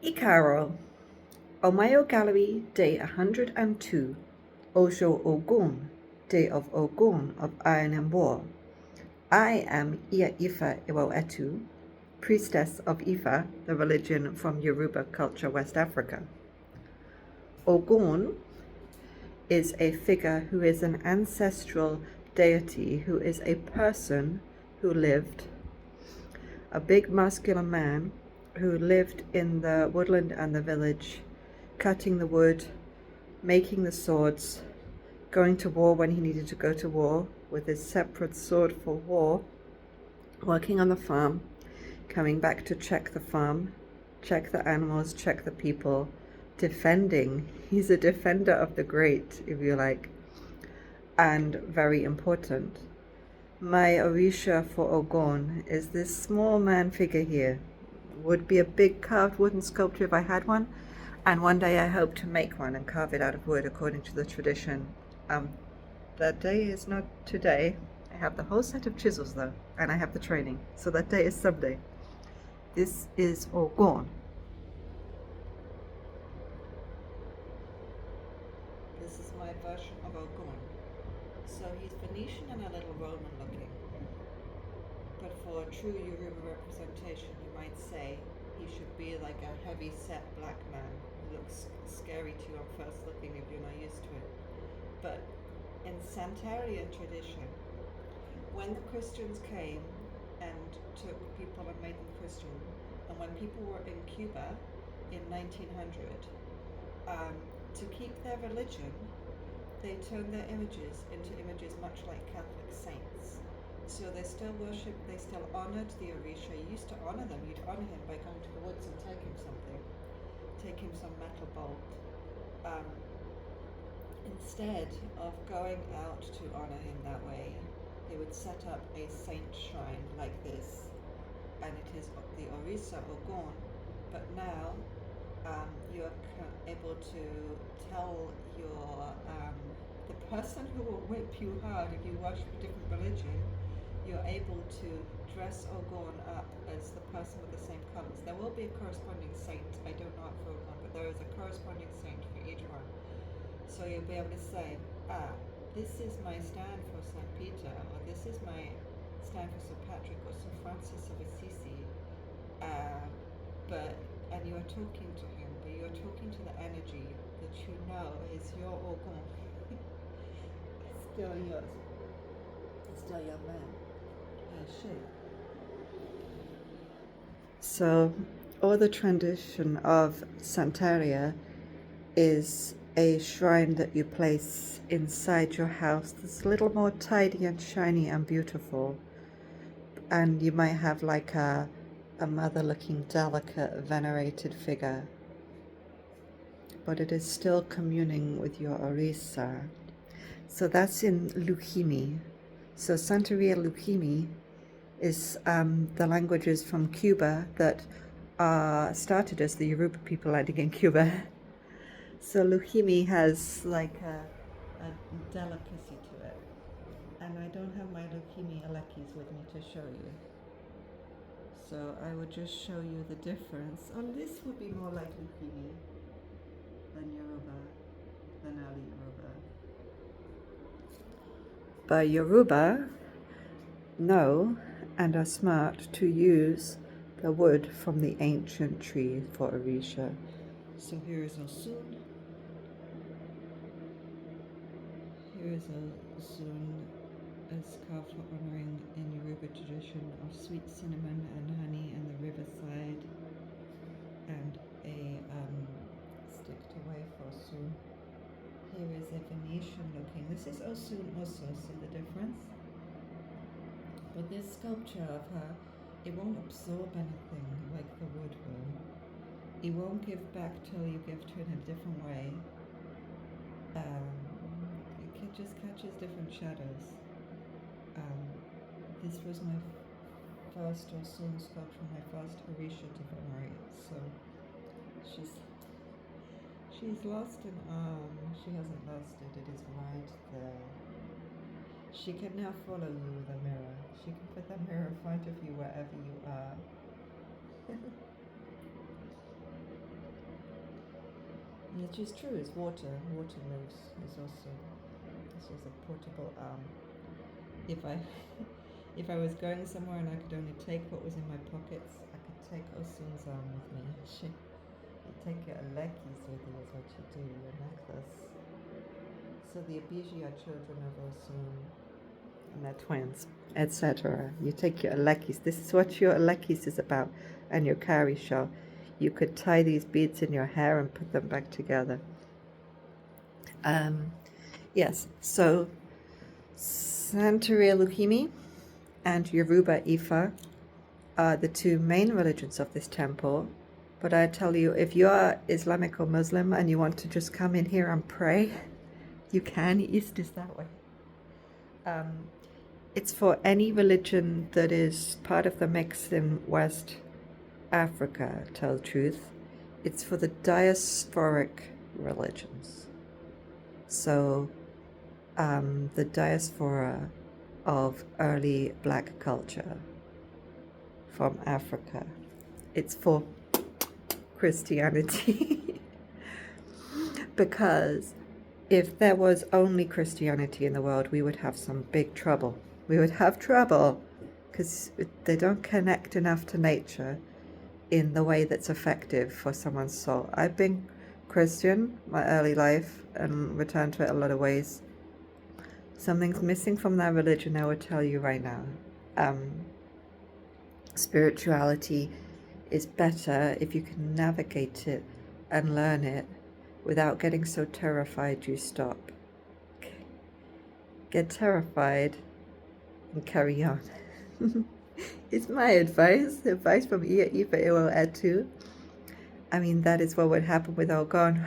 Icaro, Omiyo Gallery, Day 102, Ojo Ogun, Day of Ogun of Iron and War. I am Iya Ifa Iwoetu, priestess of Ifa, the religion from Yoruba culture, West Africa. Ogun is a figure who is an ancestral deity, who is a person who lived, a big muscular man who lived in the woodland and the village, cutting the wood, making the swords, going to war when he needed to go to war with his separate sword for war, working on the farm, coming back to check the farm, check the animals, check the people, defending. He's a defender of the great, if you like, and very important. My Orisha for Ogun is this small man figure here. Would be a big carved wooden sculpture if I had one, and one day I hope to make one and carve it out of wood according to the tradition. That day is not today. I have the whole set of chisels though, and I have the training, so that day is someday. This is Ogun. This is my version of Ogun. So he's Venetian and a little Roman looking. But for a true Yoruba representation, you might say he should be like a heavy-set black man who looks scary to you on first looking if you're not used to it. But in Santeria tradition, when the Christians came and took people and made them Christian, and when people were in Cuba in 1900, to keep their religion, they turned their images into images much like Catholic saints. So they still worshipped, they still honored the Orisha. You used to honor them. You'd honor him by going to the woods and take him something, take him some metal bolt. Instead of going out to honor him that way, they would set up a saint shrine like this, and it is the Orisa Ogun. But now you're able to tell your the person who will whip you hard if you worship a different religion. You're able to dress Ogun up as the person with the same colors. There will be a corresponding saint. I don't know for Ogun, but there is a corresponding saint for each one. So you'll be able to say, this is my stand for St. Peter, or this is my stand for St. Patrick or St. Francis of Assisi. And you are talking to him, but you are talking to the energy that you know is your Ogun. Still yours. Still your man. So, all the tradition of Santeria is a shrine that you place inside your house that's a little more tidy and shiny and beautiful. And you might have like a mother-looking, delicate, venerated figure. But it is still communing with your Orisa. So that's in Luchimi. So Santeria Luchimi is the languages from Cuba that started as the Yoruba people landing in Cuba. So Luchimi has like a delicacy to it. And I don't have my Luchimi Alekis with me to show you. So I would just show you the difference. Oh, this would be more like Luchimi than Yoruba, than Ali Yoruba. But Yoruba know and are smart to use the wood from the ancient tree for Orisha. So here is Osun. Here is Osun as carved for honoring in Yoruba tradition of sweet cinnamon and honey and the riverside, and a stick to wave for Osun. Here is a Venetian looking. This is Osun also, see the difference? But this sculpture of her, it won't absorb anything like the wood will. It won't give back till you give to it in a different way. It just catches different shadows. This was my first Osun sculpture, my first Orisha Divinary. So she's lost an arm. She hasn't lost it. It is right there. She can now follow you with a mirror. She can put that mirror in front of you wherever you are. Which is true, is water. Water moves. Is also, this is a portable arm. If I if I was going somewhere and I could only take what was in my pockets, I could take Osun's arm with me. You take your lekis with you is what you do, your necklace. So the Abiji are children of Osun, and they're twins, etc. You take your lekis. This is what your lekis is about, and your kari shell. You could tie these beads in your hair and put them back together. Yes, so Santeria Lukimi and Yoruba Ifa are the two main religions of this temple. But I tell you, if you are Islamic or Muslim and you want to just come in here and pray, you can. East is that way. It's for any religion that is part of the mix in West Africa, to tell the truth. It's for the diasporic religions. So the diaspora of early black culture from Africa. It's for Christianity. Because if there was only Christianity in the world, we would have some big trouble. We would have trouble because they don't connect enough to nature in the way that's effective for someone's soul. I've been Christian my early life and returned to it a lot of ways. Something's missing from that religion, I would tell you right now. Spirituality is better if you can navigate it and learn it without getting so terrified you stop. Get terrified and carry on. It's my advice from Iya Ifa Iwo Etu. I mean, that is what would happen with Ogun.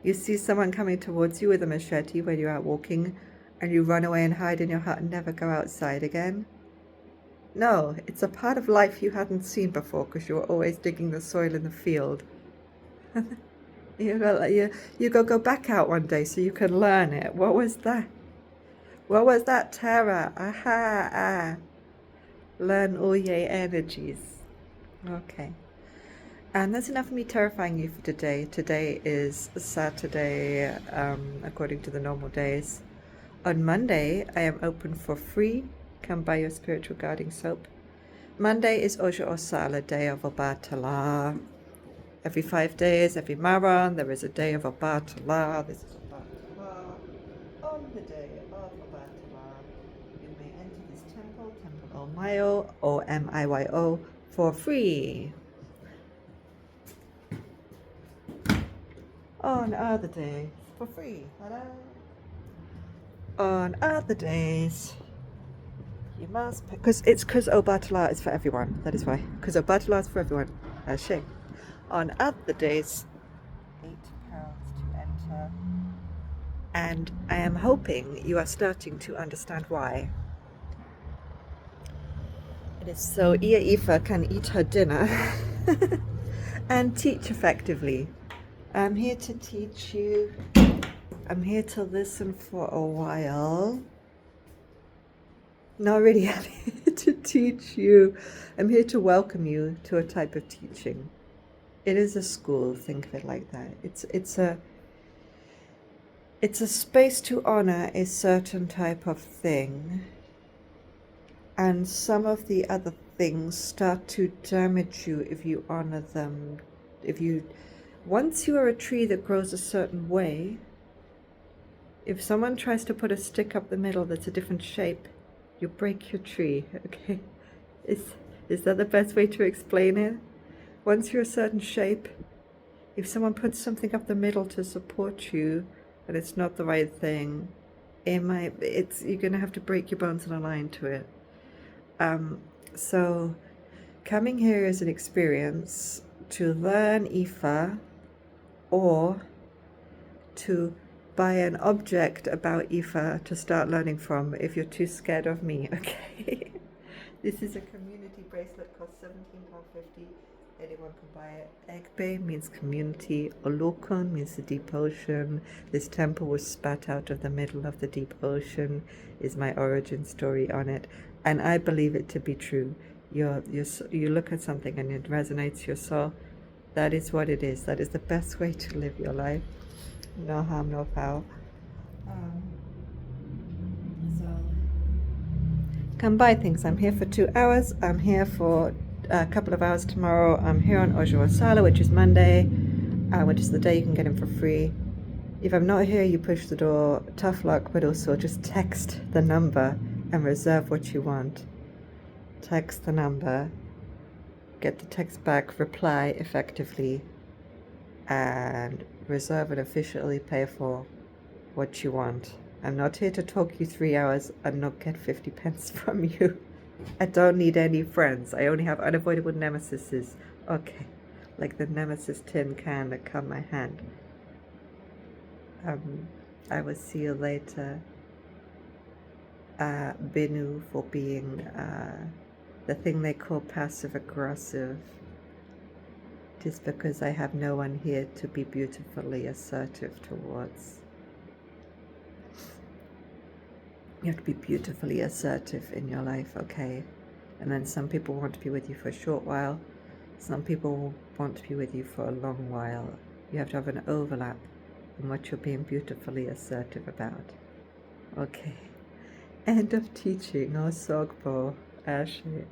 You see someone coming towards you with a machete when you're out walking, and you run away and hide in your hut and never go outside again. No, it's a part of life you hadn't seen before because you were always digging the soil in the field. You go back out one day so you can learn it. What was that? What was that terror? Aha! Learn all your energies. Okay. And that's enough of me terrifying you for today. Today is Saturday, according to the normal days. On Monday, I am open for free. Come buy your spiritual guarding soap. Monday is Ojo Osala, day of Obatala. Every 5 days, every Maran, there is a day of Obatala. This is Obatala. On the day of Obatala, you may enter this temple, Temple Omiyo, Omiyo, for free. On other days, for free. Ta-da. On other days, you must pay, because Obatala is for everyone. That is why. Because Obatala is for everyone. Shame. On other days, £8 to enter. And I am hoping you are starting to understand why. It is so Iya Ifa can eat her dinner and teach effectively. I'm here to teach you. I'm here to listen for a while. No, really, I'm here to teach you. I'm here to welcome you to a type of teaching. It is a school, think of it like that. It's a space to honor a certain type of thing. And some of the other things start to damage you if you honor them. Once you are a tree that grows a certain way, if someone tries to put a stick up the middle that's a different shape, you break your tree, okay? Is that the best way to explain it? Once you're a certain shape, if someone puts something up the middle to support you and it's not the right thing, you're gonna have to break your bones and align to it. So coming here is an experience to learn Ifa or to buy an object about Ifa to start learning from if you're too scared of me, okay? This is a community bracelet, costs £17.50. Anyone can buy it. Egbe means community. Olokun means the deep ocean. This temple was spat out of the middle of the deep ocean, is my origin story on it. And I believe it to be true. You look at something and it resonates your soul. That is what it is. That is the best way to live your life. No harm, no foul. So come buy things. I'm here for 2 hours. I'm here for a couple of hours tomorrow. I'm here on Ojo Ogun, which is Monday, which is the day you can get in for free. If I'm not here, you push the door. Tough luck, but also just text the number and reserve what you want. Text the number, get the text back, reply effectively, and reserve and officially pay for what you want. I'm not here to talk you 3 hours and not get 50 pence from you. I don't need any friends. I only have unavoidable nemesises. Okay, like the nemesis tin can that cut my hand. I will see you later. Binu for being the thing they call passive aggressive. Just because I have no one here to be beautifully assertive towards. You have to be beautifully assertive in your life, okay? And then some people want to be with you for a short while. Some people want to be with you for a long while. You have to have an overlap in what you're being beautifully assertive about. Okay. End of teaching. Oh, Sogbo, Ashley.